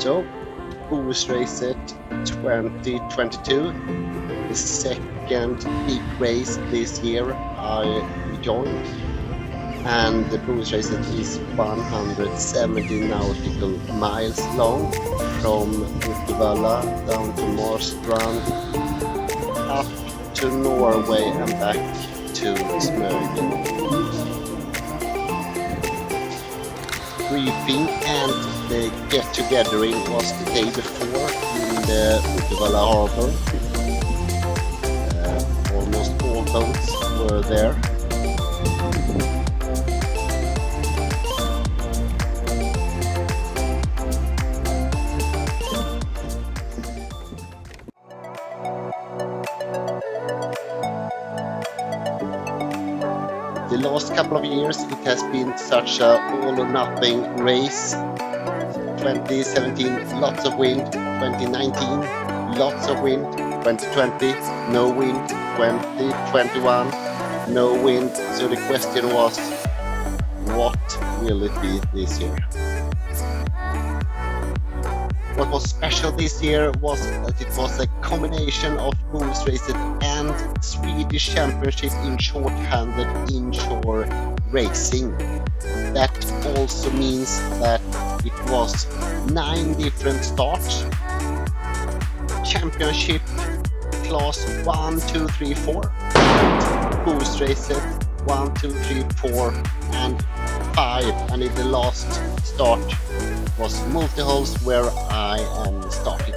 So, Bohusracet 2022, the second big race this year I joined, and the Bohusracet is 170 nautical miles long from Uddevalla down to Marstrand, up to Norway and back to Smögen. Briefing and the get-togethering was the day before in the Uddevalla harbor. Almost all boats were there. The last couple of years it has been such a all or nothing race. 2017 lots of wind, 2019 lots of wind, 2020 no wind, 2021 no wind. So the question was, what will it be this year? What was special this year was that it was a combination of Bohusracet and Swedish Championship in short-handed inshore racing. That also means that it was 9 different starts. Championship class 1, 2, 3, 4. Bohusracet 1, 2, 3, 4 and 5. And in the last start was multi-holes where I am starting.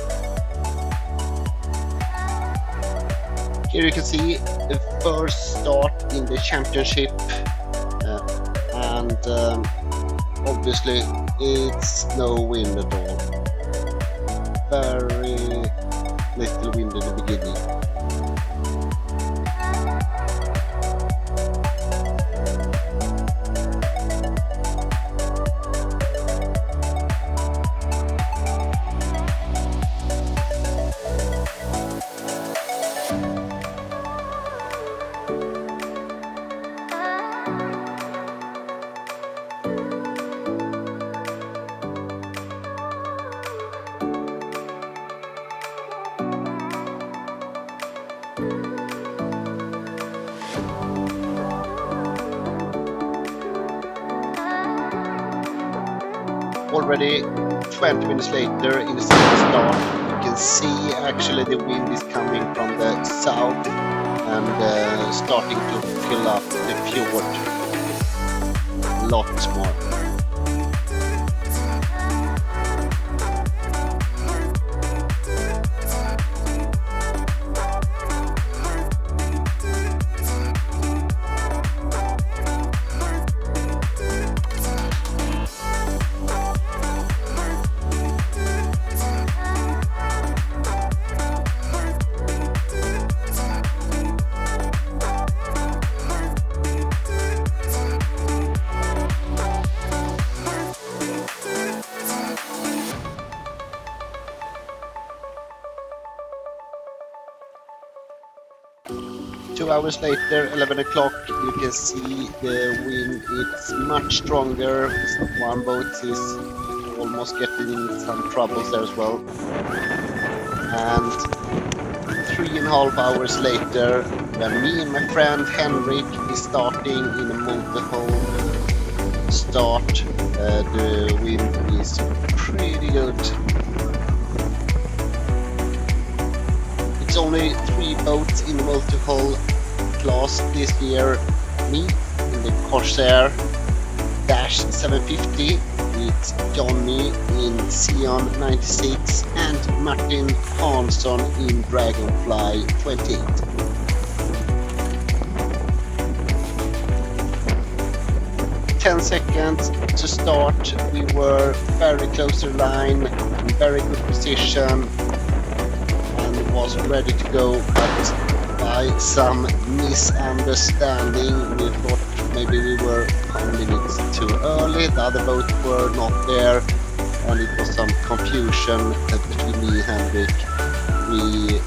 Here you can see the first start in the championship, and obviously it's no wind at all. Very little wind in the beginning. Already 20 minutes later in the second start, you can see actually the wind is coming from the south and starting to fill up the fjord lots more. Two hours later, 11 o'clock, you can see the wind is much stronger. One boat is almost getting in some troubles there as well. And 3.5 hours later, when me and my friend Henrik is starting in a multi-hole start, the wind is pretty good. It's only 3 boats in the multi-hull class this year. Me in the Corsair Dash 750, it's Johnny in Xeon 96 and Martin Hansson in Dragonfly 28. Ten seconds to start, we were very close to the line, in very good position, was ready to go, but by some misunderstanding we thought maybe we were 1 minute too early, the other boats were not there, and it was some confusion between me and Henrik. We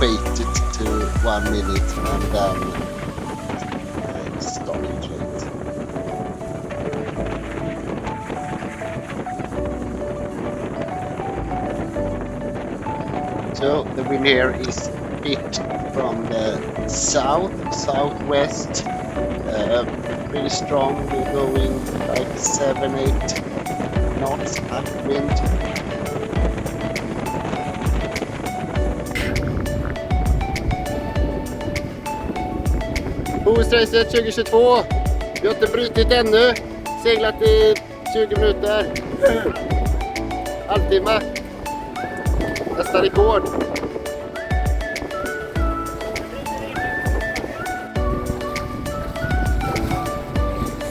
waited to 1 minute and then started late. So the wind here is a bit from the southwest, pretty strong. We're going like 7-8 knots upwind. Bohusracet 2022. Vi har inte brutit ännu. Seglat i 20 minuter. Halvtimme. Nästa rekord.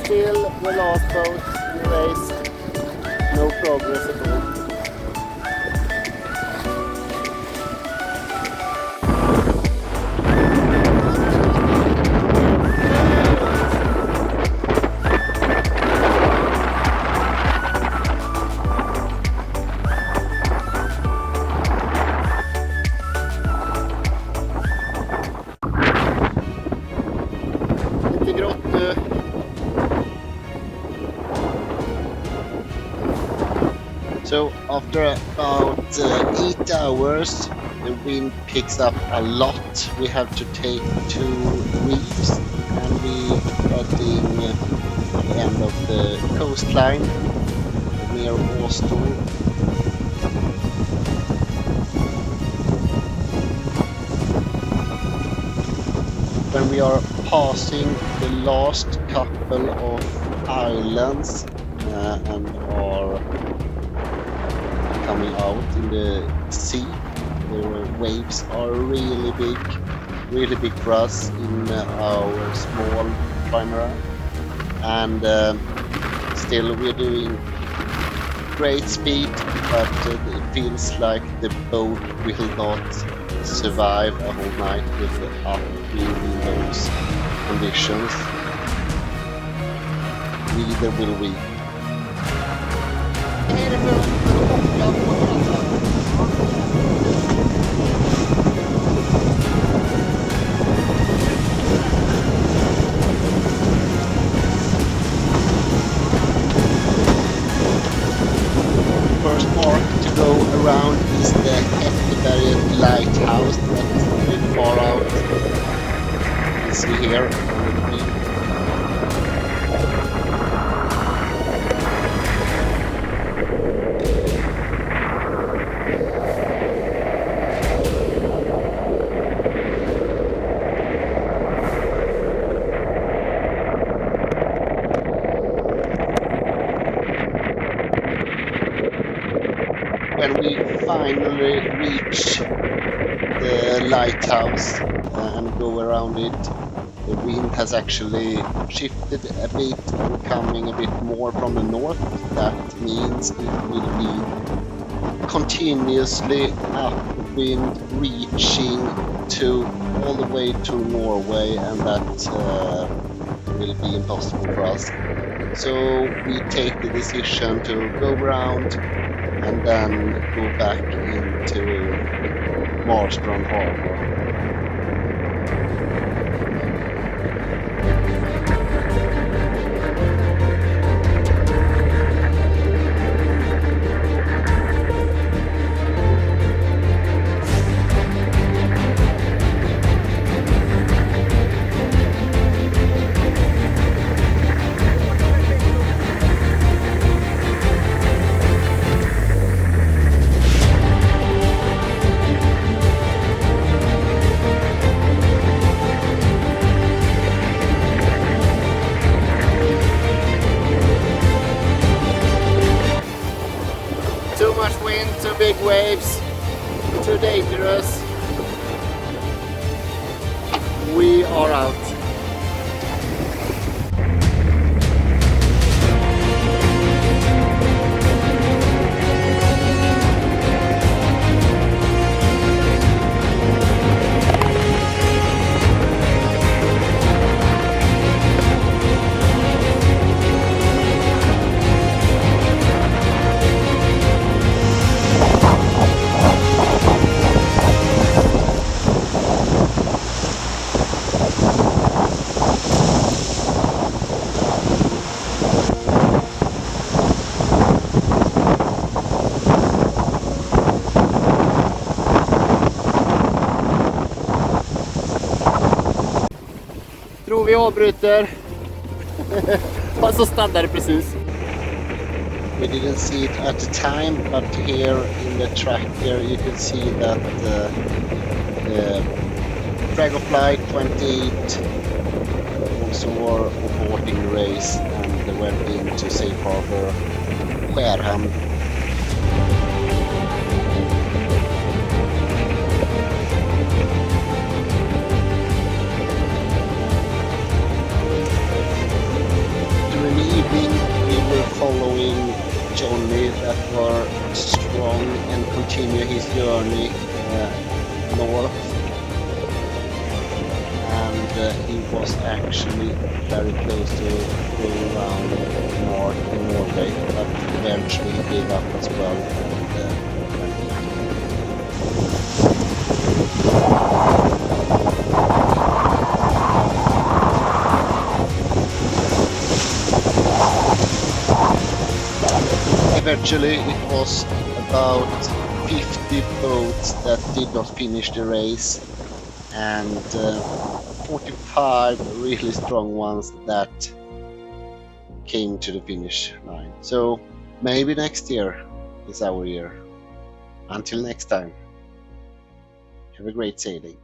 Still the last boat in the race. No progress at all. So after about 8 hours, the wind picks up a lot. We have to take 2 reefs, and we heading the end of the coastline near Marstrand. When we are passing the last couple of islands and are coming out in the sea, the waves are really big for us in our small trimaran, and still we're doing great speed, but it feels like the boat will not survive a whole night with the upwind in those conditions. Neither will we. First mark to go around is the Uddevalla lighthouse that's a bit far out. You can see here on the green. When we finally reach the lighthouse and go around it, the wind has actually shifted a bit and coming a bit more from the north. That means it will be continuously upwind, reaching to all the way to Norway, and that will be impossible for us. So we take the decision to go around and then go back into Marstrand harbor. Too much wind, too big waves, too dangerous. We are out. vi avbryter. Och så stannar det precis. We didn't see it at the time, but here in the tracker you can see that the Dragonfly 28 also were aborting the race and they went into safe harbor Skärhamn. During the evening we were following Johnny that were strong and continue his journey north, and he was actually very close to going around north in Norway, but eventually he gave up as well and went Eventually it was about 50 boats that did not finish the race and 45 really strong ones that came to the finish line. So maybe next year is our year. Until next time, have a great sailing.